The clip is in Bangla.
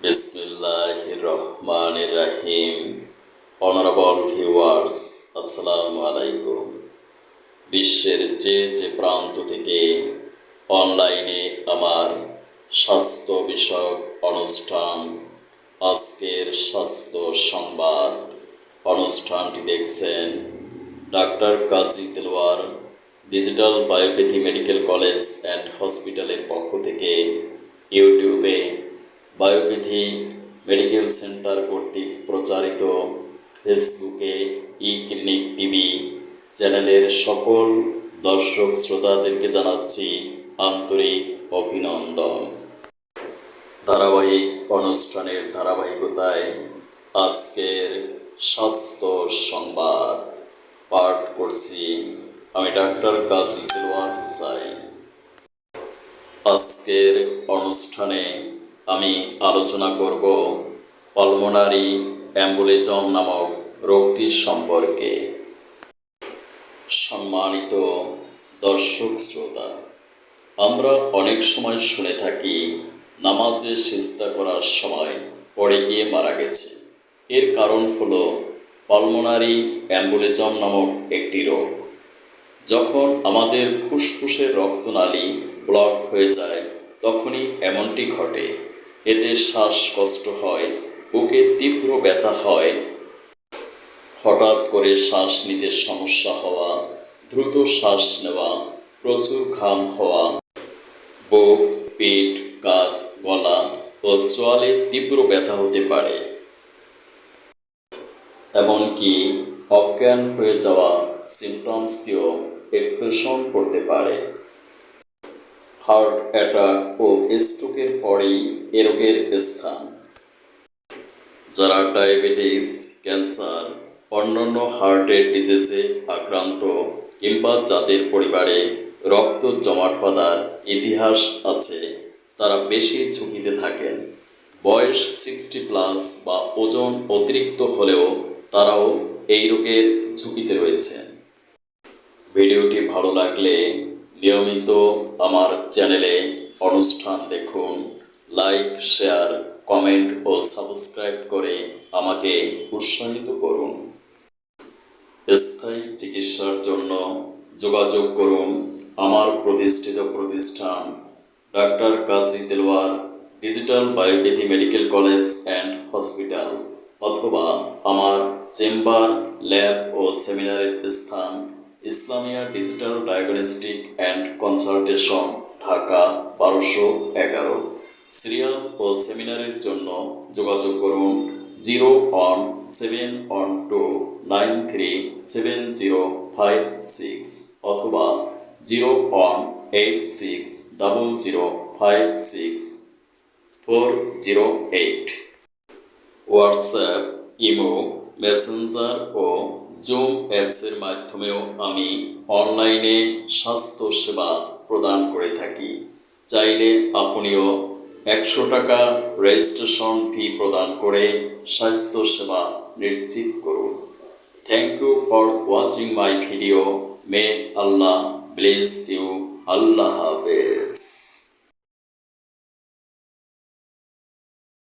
বিসমিল্লাহির রহমানির রহিম। অনারেবল ভিউয়ার্স, আসসালামু আলাইকুম। বিশ্বের যে প্রান্ত থেকে অনলাইনে আমার স্বাস্থ্য বিষয়ক অনুষ্ঠান আজকের স্বাস্থ্য সংবাদ অনুষ্ঠানটি দেখছেন, doctor Kazi Delwar digital biopathy medical college and হসপিটালের পক্ষ থেকে ইউটিউবে বায়োপ্যাথি মেডিকেল সেন্টার কর্তৃক প্রচারিত ফেসবুকে ই ক্লিনিক টিভি চ্যানেলের সকল দর্শক শ্রোতাদেরকে জানাচ্ছি আন্তরিক অভিনন্দন। ধারাবাহিক অনুষ্ঠানের ধারাবাহিকতায় আজকের স্বাস্থ্য সংবাদ পাঠ করছি আমি ডাক্তার কাজী দেলোয়ার হোসাইন। আজকের অনুষ্ঠানে আমি আলোচনা করব পালমোনারি অ্যাম্বুলিজম নামক রোগটি সম্পর্কে। সম্মানিত দর্শক শ্রোতা, আমরা অনেক সময় শুনে থাকি নামাজে সিজদা করার সময় পড়ে গিয়ে মারা গেছে। এর কারণ হলো পালমোনারি অ্যাম্বুলিজম নামক একটি রোগ। যখন আমাদের ফুসফুসের রক্তনালী ব্লক হয়ে যায় তখনই এমনটি ঘটে। এতে শ্বাসকষ্ট হয়, বুকে তীব্র ব্যথা হয়, হঠাৎ করে শ্বাস নিতে সমস্যা হওয়া, দ্রুত শ্বাস নেওয়া, প্রচুর ঘাম হওয়া, বুক, পিঠ, কাঁধ, গলা ও চোয়ালে তীব্র ব্যথা হতে পারে। এমনকি অজ্ঞান হয়ে যাওয়া সিমটমস দিয়েও এক্সপ্রেশন করতে পারে। হার্ট অ্যাটাক ও স্ট্রোকের পরেই এ রোগের স্থান। যারা ডায়াবেটিস, ক্যান্সার, অন্যান্য হার্টের ডিজিজে আক্রান্ত কিংবা যাদের পরিবারে রক্ত জমাট বাঁধার ইতিহাস আছে তারা বেশি ঝুঁকিতে থাকেন। বয়স 60+ বা ওজন অতিরিক্ত হলেও তারাও এই রোগের ঝুঁকিতে রয়েছেন। ভিডিওটি ভালো লাগলে নিয়মিত আমার চ্যানেলে অনুষ্ঠান দেখুন, লাইক, শেয়ার, কমেন্ট ও সাবস্ক্রাইব করে আমাকে উৎসাহিত করুন। স্থায়ী চিকিৎসার জন্য যোগাযোগ করুন আমার প্রতিষ্ঠিত প্রতিষ্ঠান doctor Kazi Delwar digital biopathy medical college and hospital, অথবা আমার চেম্বার, ল্যাব ও সেমিনারের স্থান Islamia digital diagnostic and consultation, Dhaka 1211। Serial ও সেমিনারের জন্য যোগাযোগ করুন 01712937056 অথবা 018600056 হোয়াটসঅ্যাপ, ইমো, মেসেঞ্জার ও জুম অ্যাপসের মাধ্যমেও আমি অনলাইনে স্বাস্থ্য সেবা প্রদান করে থাকি। চাইলে আপনিও 100 টাকা রেজিস্ট্রেশন ফি প্রদান করে স্বাস্থ্য সেবা নিশ্চিত করুন। Thank you for watching my video. May Allah bless you. Allah হাফেজ।